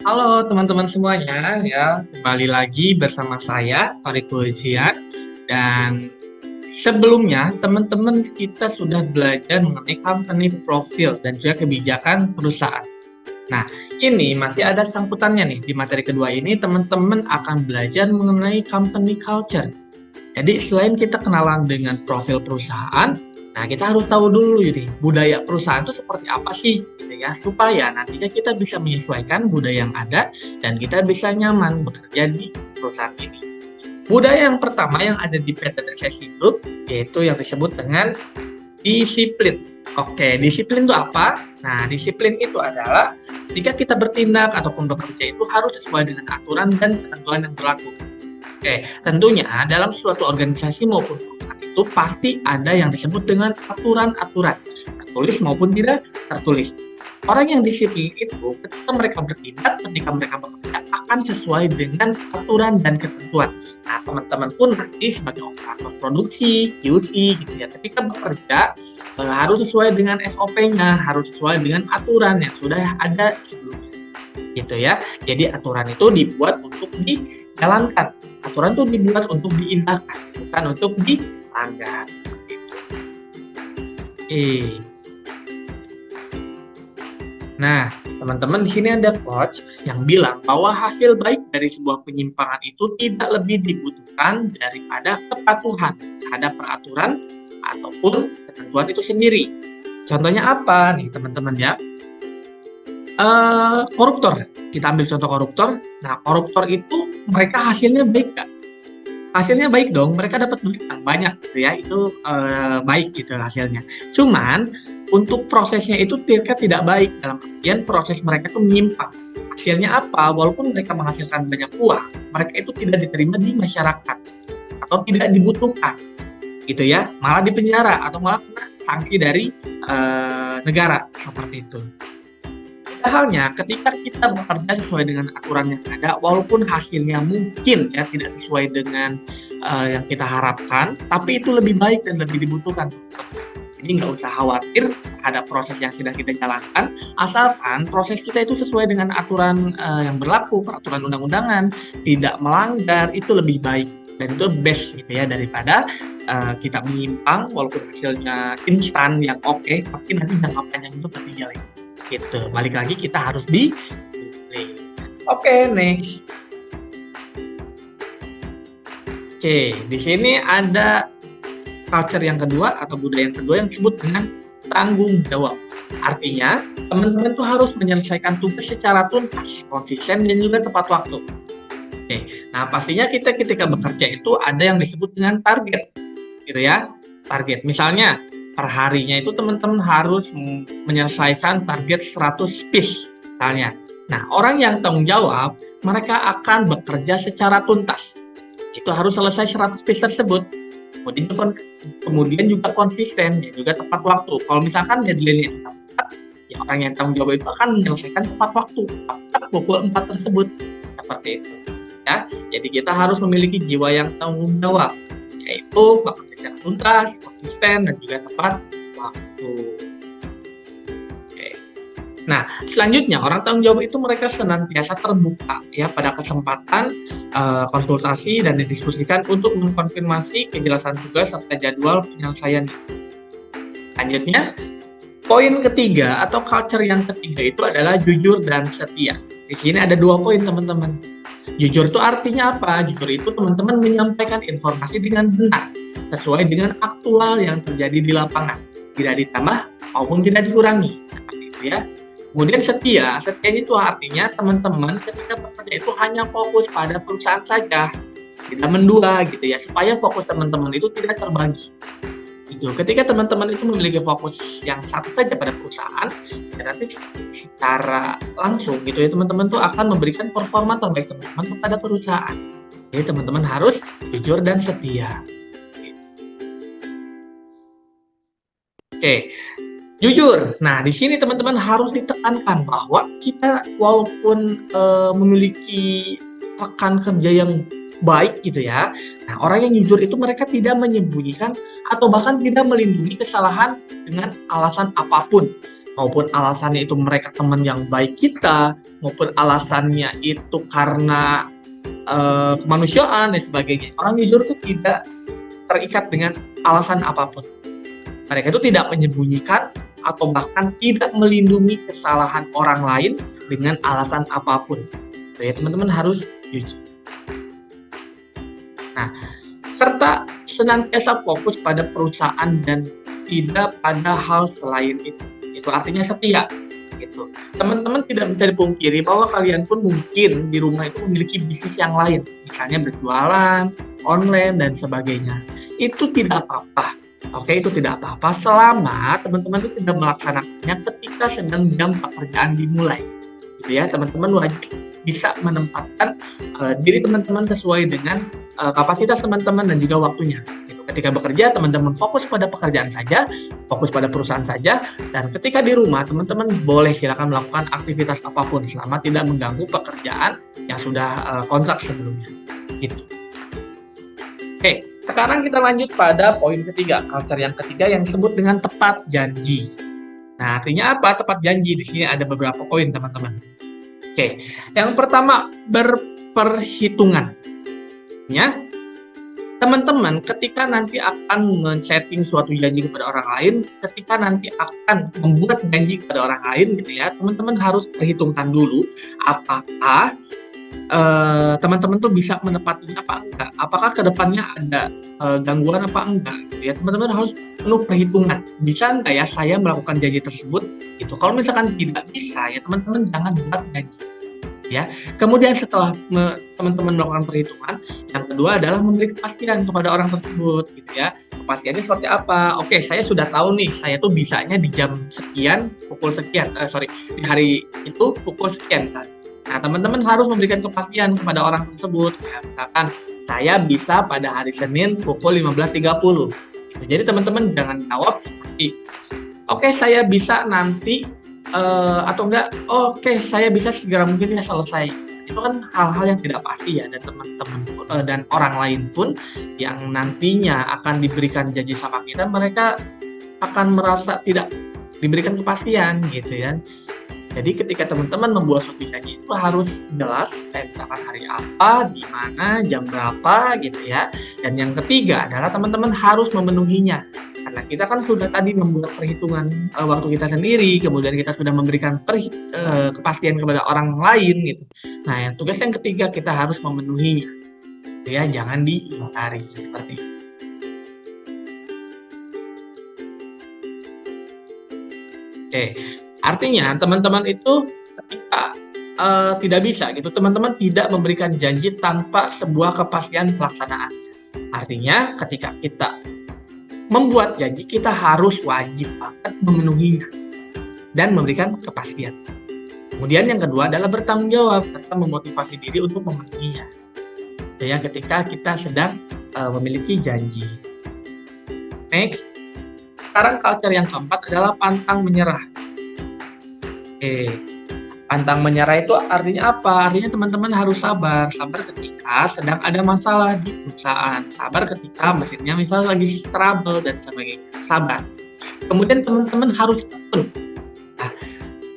Halo teman-teman semuanya, ya kembali lagi bersama saya Torik Luzian. Dan sebelumnya teman-teman kita sudah belajar mengenai company profile dan juga kebijakan perusahaan. Nah, ini masih ada sangkutannya nih. Di materi kedua ini teman-teman akan belajar mengenai company culture. Jadi selain kita kenalan dengan profil perusahaan, nah kita harus tahu dulu nih budaya perusahaan itu seperti apa sih, gitu ya, supaya nantinya kita bisa menyesuaikan budaya yang ada dan kita bisa nyaman bekerja di perusahaan ini. Budaya yang pertama yang ada di PT Sesi Group yaitu yang disebut dengan disiplin. Oke, disiplin itu apa? Nah, disiplin itu adalah jika kita bertindak ataupun bekerja itu harus sesuai dengan aturan dan ketentuan yang berlaku. Oke, tentunya dalam suatu organisasi maupun perusahaan itu pasti ada yang disebut dengan aturan-aturan, tertulis maupun tidak tertulis. Orang yang disiplin itu ketika mereka bertindak, ketika mereka bekerja akan sesuai dengan aturan dan ketentuan. Nah, teman-teman pun nanti sebagai operator produksi, QC gitu ya, ketika bekerja harus sesuai dengan SOP-nya, harus sesuai dengan aturan yang sudah ada sebelumnya. Gitu ya. Jadi aturan itu dibuat untuk dijalankan. Aturan itu dibuat untuk diindahkan, bukan untuk dilanggar. Seperti itu. Nah, teman-teman di sini ada coach yang bilang bahwa hasil baik dari sebuah penyimpangan itu tidak lebih dibutuhkan daripada kepatuhan terhadap peraturan ataupun ketentuan itu sendiri. Contohnya apa nih teman-teman ya? Koruptor. Kita ambil contoh koruptor. Nah, koruptor itu mereka hasilnya baik nggak? Hasilnya baik dong, mereka dapat duit yang banyak gitu ya, itu baik gitu hasilnya. Cuman untuk prosesnya itu ternyata tidak baik, dalam artian proses mereka itu menyimpang. Hasilnya apa? Walaupun mereka menghasilkan banyak uang, mereka itu tidak diterima di masyarakat atau tidak dibutuhkan gitu ya, malah dipenjara atau malah kena sanksi dari negara seperti itu. Halnya ketika kita bekerja sesuai dengan aturan yang ada, walaupun hasilnya mungkin ya tidak sesuai dengan yang kita harapkan, tapi itu lebih baik dan lebih dibutuhkan. Jadi nggak usah khawatir ada proses yang sudah kita jalankan, asalkan proses kita itu sesuai dengan aturan yang berlaku, peraturan undang-undangan, tidak melanggar, itu lebih baik dan itu best gitu ya daripada kita menyimpang walaupun hasilnya instan yang oke, tapi nanti jangka panjang itu pasti jelek. Gitu. Balik lagi kita harus di Oke, next. Oke, di sini ada culture yang kedua atau budaya yang kedua yang disebut dengan tanggung jawab. Artinya, teman-teman tuh harus menyelesaikan tugas secara tuntas, konsisten dan juga tepat waktu. Oke. Nah, pastinya kita ketika bekerja itu ada yang disebut dengan target. Gitu ya. Target. Misalnya per harinya itu teman-teman harus menyelesaikan target 100 piece misalnya. Nah, orang yang tanggung jawab, mereka akan bekerja secara tuntas. Itu harus selesai 100 piece tersebut. Kemudian juga konsisten, dan juga tepat waktu. Kalau misalkan deadline-nya itu tepat, ya orang yang tanggung jawab itu akan menyelesaikan tepat waktu, tepat pukul 4 tersebut. Seperti itu. Ya, jadi kita harus memiliki jiwa yang tanggung jawab, yaitu bekerja secara tuntas, konsisten, dan juga tepat waktu. Oke. Nah, selanjutnya orang tanggung jawab itu mereka senantiasa terbuka ya pada kesempatan konsultasi dan didiskusikan untuk mengkonfirmasi kejelasan tugas serta jadwal penyelesaian. Selanjutnya, poin ketiga atau culture yang ketiga itu adalah jujur dan setia. Di sini ada 2 poin teman-teman. Jujur itu artinya apa? Jujur itu teman-teman menyampaikan informasi dengan benar, sesuai dengan aktual yang terjadi di lapangan. Tidak ditambah maupun tidak dikurangi. Seperti itu ya. Kemudian setia itu artinya teman-teman ketika bekerja itu hanya fokus pada perusahaan saja. Tidak mendua gitu ya, supaya fokus teman-teman itu tidak terbagi. Gitu. Ketika teman-teman itu memiliki fokus yang satu saja pada perusahaan, nanti secara langsung gitu ya teman-teman tuh akan memberikan performa terbaik teman-teman kepada perusahaan. Jadi teman-teman harus jujur dan setia. Oke, jujur. Nah, di sini teman-teman harus ditekankan bahwa kita walaupun memiliki rekan kerja yang baik gitu ya. Nah, orang yang jujur itu mereka tidak menyembunyikan atau bahkan tidak melindungi kesalahan dengan alasan apapun. maupun alasannya itu mereka teman yang baik kita, maupun alasannya itu karena kemanusiaan dan sebagainya. Orang jujur itu tidak terikat dengan alasan apapun. Mereka itu tidak menyembunyikan atau bahkan tidak melindungi kesalahan orang lain dengan alasan apapun. Jadi teman-teman harus jujur. Nah, serta senantiasa fokus pada perusahaan dan tidak pada hal selain itu. Itu artinya setia. Gitu. Teman-teman tidak mencari pungkiri bahwa kalian pun mungkin di rumah itu memiliki bisnis yang lain, misalnya berjualan, online, dan sebagainya. Itu tidak apa-apa. Oke, itu tidak apa-apa selama teman-teman itu tidak melaksanakannya ketika sedang jam pekerjaan dimulai. Gitu ya, teman-teman wajib bisa menempatkan diri teman-teman sesuai dengan kapasitas teman-teman dan juga waktunya. Gitu. Ketika bekerja, teman-teman fokus pada pekerjaan saja, fokus pada perusahaan saja, dan ketika di rumah, teman-teman boleh silakan melakukan aktivitas apapun selama tidak mengganggu pekerjaan yang sudah kontrak sebelumnya. Gitu. Oke, sekarang kita lanjut pada poin ketiga, culture yang ketiga yang disebut dengan tepat janji. Nah, artinya apa tepat janji? Di sini ada beberapa poin, teman-teman. Oke, yang pertama berperhitungan. Ya, teman-teman ketika nanti akan men-setting suatu janji kepada orang lain, ketika nanti akan membuat janji kepada orang lain, gitu ya, teman-teman harus perhitungkan dulu apakah teman-teman tuh bisa menepatinya apa enggak, apakah kedepannya ada gangguan apa enggak, gitu ya. Teman-teman harus penuh perhitungan, bisa enggak ya saya melakukan janji tersebut, gitu. Kalau misalkan tidak bisa, ya teman-teman jangan buat janji, ya. Kemudian setelah teman-teman melakukan perhitungan, yang kedua adalah memberi kepastian kepada orang tersebut, gitu ya. Kepastiannya seperti apa? Oke, saya sudah tahu nih, saya tuh bisanya di jam sekian, pukul sekian, di hari itu pukul sekian misalnya. Nah, teman-teman harus memberikan kepastian kepada orang tersebut. Ya, misalkan saya bisa pada hari Senin pukul 15.30. Gitu. Jadi teman-teman jangan jawab seperti, oke saya bisa nanti, atau enggak, oke saya bisa segera mungkin ya selesai. Itu kan hal-hal yang tidak pasti ya, dan teman-teman dan orang lain pun yang nantinya akan diberikan janji sama kita, mereka akan merasa tidak diberikan kepastian gitu ya. Jadi ketika teman-teman membuat suatu janji itu harus jelas, kayak misalkan hari apa, di mana, jam berapa gitu ya. Dan yang ketiga adalah teman-teman harus memenuhinya. Karena kita kan sudah tadi membuat perhitungan waktu kita sendiri, kemudian kita sudah memberikan kepastian kepada orang lain gitu. Nah, yang tugas yang ketiga kita harus memenuhinya. Gitu ya, jangan diingkari seperti itu. Oke. Artinya teman-teman itu ketika tidak bisa gitu, teman-teman tidak memberikan janji tanpa sebuah kepastian pelaksanaan. Artinya ketika kita membuat janji, kita harus wajib banget memenuhinya dan memberikan kepastian. Kemudian yang kedua adalah bertanggung jawab serta memotivasi diri untuk memenuhinya. Ya, ketika kita sedang memiliki janji. Next, sekarang culture yang keempat adalah pantang menyerah. Oke, pantang menyerah itu artinya apa? Artinya teman-teman harus sabar ketika sedang ada masalah di perusahaan, sabar ketika mesinnya misalnya lagi trouble dan sebagainya, sabar. Kemudian teman-teman harus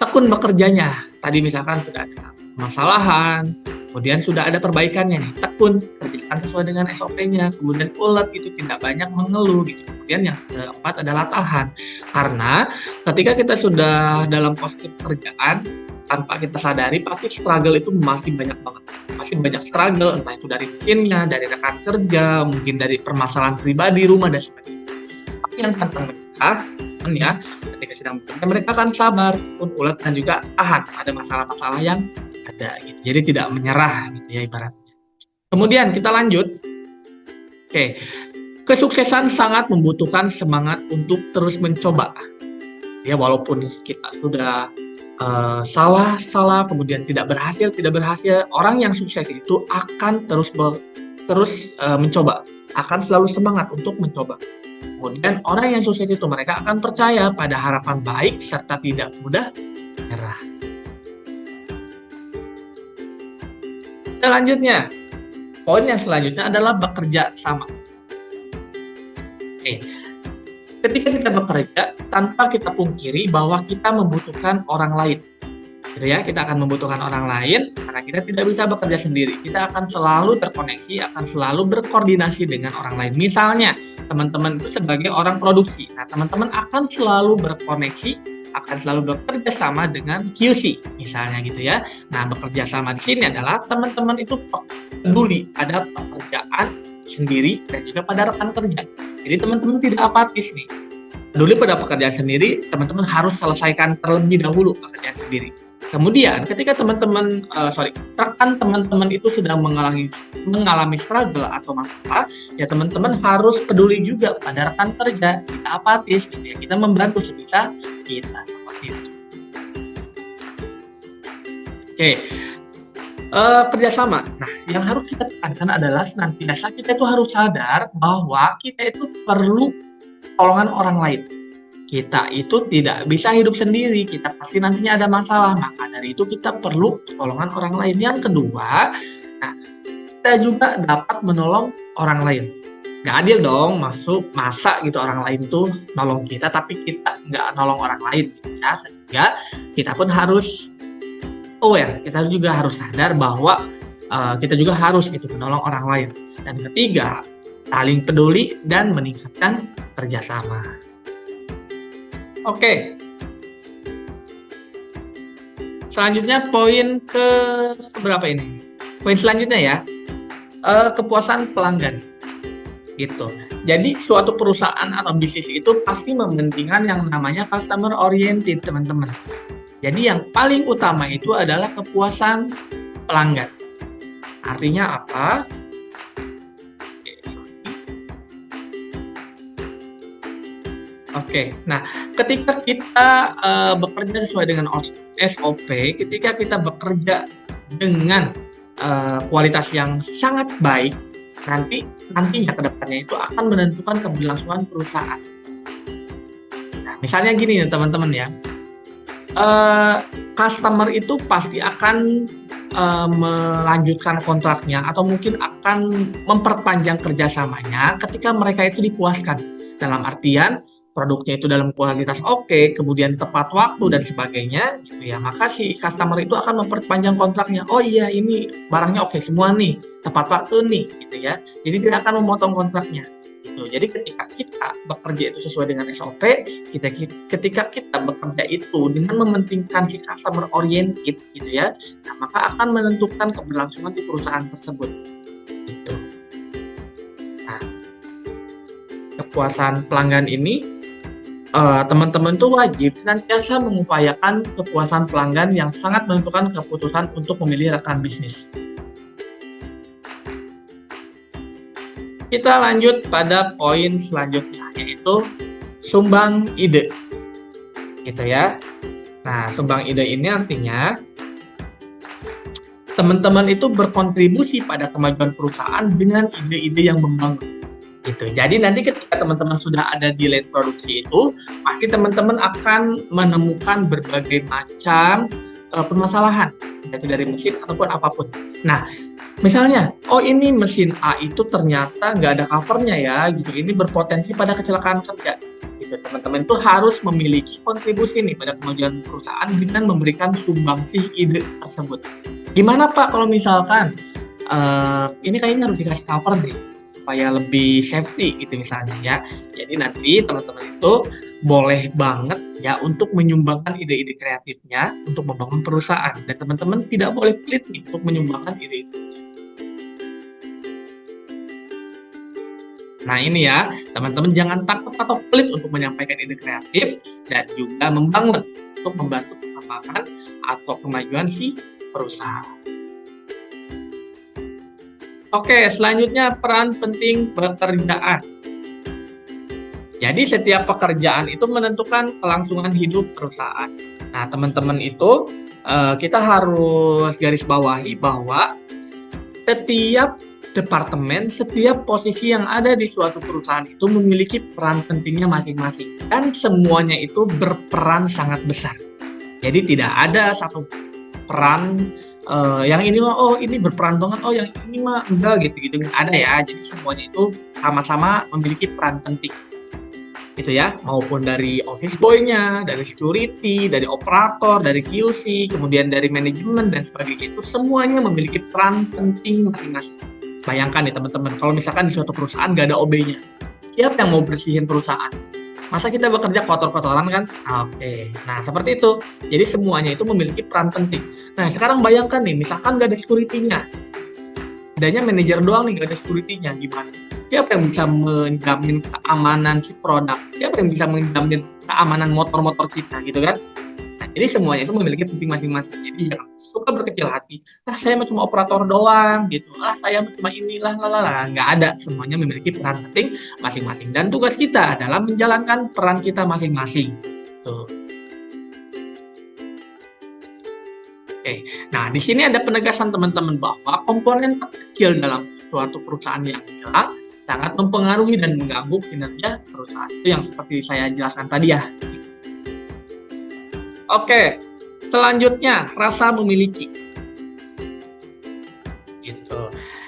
tekun bekerjanya. Tadi misalkan sudah ada permasalahan, kemudian sudah ada perbaikannya nih, tekun kerjakan sesuai dengan SOP-nya, kemudian ulet gitu, tidak banyak mengeluh gitu. Kemudian yang keempat adalah tahan, karena ketika kita sudah dalam posisi pekerjaan tanpa kita sadari, pasti struggle itu masih banyak banget, masih banyak struggle, entah itu dari mesinnya, dari rekan kerja, mungkin dari permasalahan pribadi, rumah dan sebagainya. Tapi yang tentang mereka, ya, ketika sedang bekerja mereka akan sabar, pun ulet dan juga tahan pada masalah-masalah yang ada gitu. Jadi tidak menyerah gitu ya ibaratnya. Kemudian kita lanjut. Oke. Kesuksesan sangat membutuhkan semangat untuk terus mencoba. Ya, walaupun kita sudah salah, kemudian tidak berhasil, orang yang sukses itu akan terus mencoba, akan selalu semangat untuk mencoba. Kemudian orang yang sukses itu mereka akan percaya pada harapan baik serta tidak mudah menyerah. Selanjutnya, poin yang selanjutnya adalah bekerja sama. Oke. Ketika kita bekerja, tanpa kita pungkiri bahwa kita membutuhkan orang lain. Gitu ya, kita akan membutuhkan orang lain karena kita tidak bisa bekerja sendiri. Kita akan selalu terkoneksi, akan selalu berkoordinasi dengan orang lain. Misalnya, teman-teman itu sebagai orang produksi. Nah, teman-teman akan selalu berkoneksi, akan selalu bekerja sama dengan QC, misalnya gitu ya. Nah, bekerja sama di sini adalah teman-teman itu peduli pada pekerjaan sendiri dan juga pada rekan kerja. Jadi teman-teman tidak apatis nih. Peduli pada pekerjaan sendiri, teman-teman harus selesaikan terlebih dahulu pekerjaan sendiri. Kemudian ketika rekan teman-teman itu sedang mengalami struggle atau masalah, ya teman-teman harus peduli juga pada rekan kerja. Kita apatis gitu ya, kita membantu sebisa kita seperti itu. Oke. Kerjasama. Nah, yang harus kita tekankan adalah senantiasa kita itu harus sadar bahwa kita itu perlu pertolongan orang lain. Kita itu tidak bisa hidup sendiri, kita pasti nantinya ada masalah, maka dari itu kita perlu pertolongan orang lain. Yang kedua, nah, kita juga dapat menolong orang lain. Nggak adil dong, masa gitu orang lain tuh nolong kita, tapi kita nggak nolong orang lain, gitu ya. Sehingga kita pun harus aware, kita juga harus sadar bahwa kita juga harus gitu menolong orang lain. Dan ketiga, saling peduli dan meningkatkan kerjasama. Oke. Selanjutnya poin ke berapa ini? Poin selanjutnya ya, kepuasan pelanggan. Gitu. Jadi suatu perusahaan atau bisnis itu pasti mementingkan yang namanya customer oriented, teman-teman. Jadi yang paling utama itu adalah kepuasan pelanggan. Artinya apa? Oke, nah ketika kita bekerja sesuai dengan SOP, ketika kita bekerja dengan kualitas yang sangat baik, nantinya ke depannya itu akan menentukan keberlangsungan perusahaan. Nah, misalnya gini ya teman-teman ya, customer itu pasti akan melanjutkan kontraknya atau mungkin akan memperpanjang kerjasamanya ketika mereka itu dipuaskan. Dalam artian produknya itu dalam kualitas oke, kemudian tepat waktu dan sebagainya, gitu ya. Maka si customer itu akan memperpanjang kontraknya. Oh iya, ini barangnya oke semua nih, tepat waktu nih, gitu ya. Jadi tidak akan memotong kontraknya. Gitu. Jadi ketika kita bekerja itu sesuai dengan SOP, ketika kita bekerja itu dengan mementingkan si customer oriented, gitu ya, nah, maka akan menentukan keberlangsungan si perusahaan tersebut. Gitu. Nah, kepuasan pelanggan ini teman-teman tuh wajib senantiasa mengupayakan kepuasan pelanggan yang sangat menentukan keputusan untuk memilih rekan bisnis. Kita lanjut pada poin selanjutnya, yaitu sumbang ide. Gitu ya. Nah, sumbang ide ini artinya teman-teman itu berkontribusi pada kemajuan perusahaan dengan ide-ide yang membangun. Gitu. Jadi nanti ketika teman-teman sudah ada di line produksi itu, pasti teman-teman akan menemukan berbagai macam permasalahan, yaitu dari mesin ataupun apapun. Nah, misalnya, oh ini mesin A itu ternyata nggak ada covernya ya, gitu. Ini berpotensi pada kecelakaan kerja. Gitu. Teman-teman itu harus memiliki kontribusi nih pada kemajuan perusahaan dengan memberikan sumbangsih ide tersebut. Gimana Pak kalau misalkan ini kayaknya harus dikasih cover deh, supaya lebih safety gitu misalnya ya. Jadi nanti teman-teman itu boleh banget ya untuk menyumbangkan ide-ide kreatifnya untuk membangun perusahaan, dan teman-teman tidak boleh pelit nih untuk menyumbangkan ide itu. Nah ini ya, teman-teman jangan takut atau pelit untuk menyampaikan ide kreatif dan juga membangun untuk membantu perkembangan atau kemajuan si perusahaan. Oke, selanjutnya peran penting pekerjaan. Jadi setiap pekerjaan itu menentukan kelangsungan hidup perusahaan. Nah, teman-teman itu kita harus garis bawahi bahwa setiap departemen, setiap posisi yang ada di suatu perusahaan itu memiliki peran pentingnya masing-masing. Dan semuanya itu berperan sangat besar. Jadi tidak ada satu peran yang ini mah oh ini berperan banget, oh yang ini mah enggak gitu ada ya. Jadi semuanya itu sama-sama memiliki peran penting. gitu ya, maupun dari office boy-nya, dari security, dari operator, dari QC, kemudian dari manajemen dan sebagainya, itu semuanya memiliki peran penting masing-masing. Bayangkan nih teman-teman, kalau misalkan di suatu perusahaan nggak ada OB-nya, siapa yang mau bersihin perusahaan? Masa kita bekerja kotor-kotoran kan? Oke, nah seperti itu. Jadi semuanya itu memiliki peran penting. Nah sekarang bayangkan nih, misalkan nggak ada security-nya, adanya manajer doang nih, nggak ada security-nya, gimana? Siapa yang bisa menjamin keamanan si produk? Siapa yang bisa menjamin keamanan motor-motor kita gitu kan? Nah, jadi semuanya itu memiliki penting masing-masing. Jadi jangan suka berkecil hati. Lah saya cuma operator doang gitu. Lah saya cuma inilah lalala. Nggak ada. Semuanya memiliki peran penting masing-masing. Dan tugas kita adalah menjalankan peran kita masing-masing. Tuh. Oke. Nah, di sini ada penegasan teman-teman bahwa komponen terkecil dalam suatu perusahaan yang hilang sangat mempengaruhi dan mengganggu kinerja perusahaan. Itu yang seperti saya jelaskan tadi ya. Oke, selanjutnya rasa memiliki. Gitu.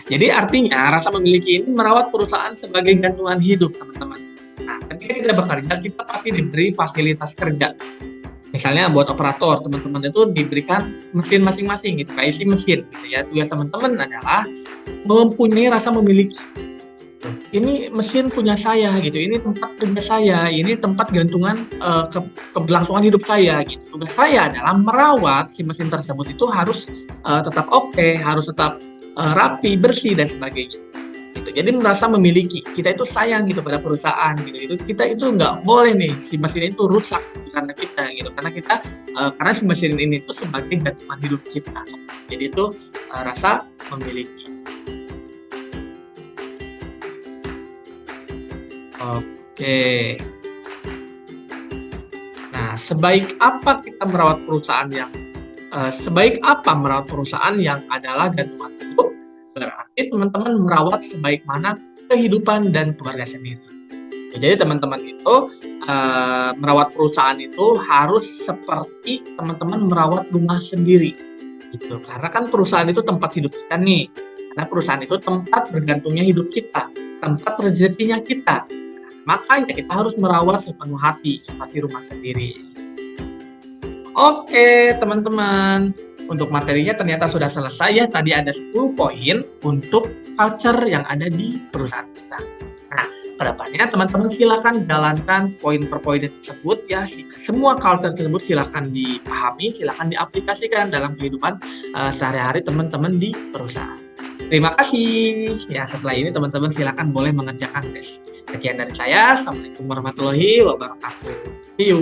Jadi artinya rasa memiliki ini merawat perusahaan sebagai gantungan hidup, teman-teman. Nah, ketika kita bekerja, kita pasti diberi fasilitas kerja. Misalnya buat operator, teman-teman itu diberikan mesin masing-masing gitu, kayak isi mesin gitu ya. Tugas teman-teman adalah mempunyai rasa memiliki. Ini mesin punya saya gitu, ini tempat kerja saya, ini tempat gantungan keberlangsungan hidup saya gitu. Tugas saya adalah merawat si mesin tersebut itu harus tetap oke, harus tetap rapi, bersih dan sebagainya. Gitu. Jadi merasa memiliki, kita itu sayang gitu pada perusahaan gitu. Kita itu nggak boleh nih si mesin itu rusak karena kita gitu, karena si mesin ini itu sebagai gantungan hidup kita. Jadi itu rasa memiliki. Oke. Nah, sebaik apa merawat perusahaan yang adalah gantungan hidup, berarti teman-teman merawat sebaik mana kehidupan dan keluarga sendiri. Jadi teman-teman itu merawat perusahaan itu harus seperti teman-teman merawat rumah sendiri, gitu. Karena kan perusahaan itu tempat hidup kita nih. Karena perusahaan itu tempat bergantungnya hidup kita, tempat rezekinya kita. Makanya kita harus merawat sepenuh hati seperti rumah sendiri. Oke, teman-teman. Untuk materinya ternyata sudah selesai ya. Tadi ada 10 poin untuk culture yang ada di perusahaan kita. Nah, kedepannya teman-teman silakan jalankan poin per poin tersebut ya. Semua culture tersebut silakan dipahami, silakan diaplikasikan dalam kehidupan sehari-hari teman-teman di perusahaan. Terima kasih. Ya, setelah ini teman-teman silakan boleh mengerjakan tes. Sekian dari saya. Assalamualaikum warahmatullahi wabarakatuh. See you.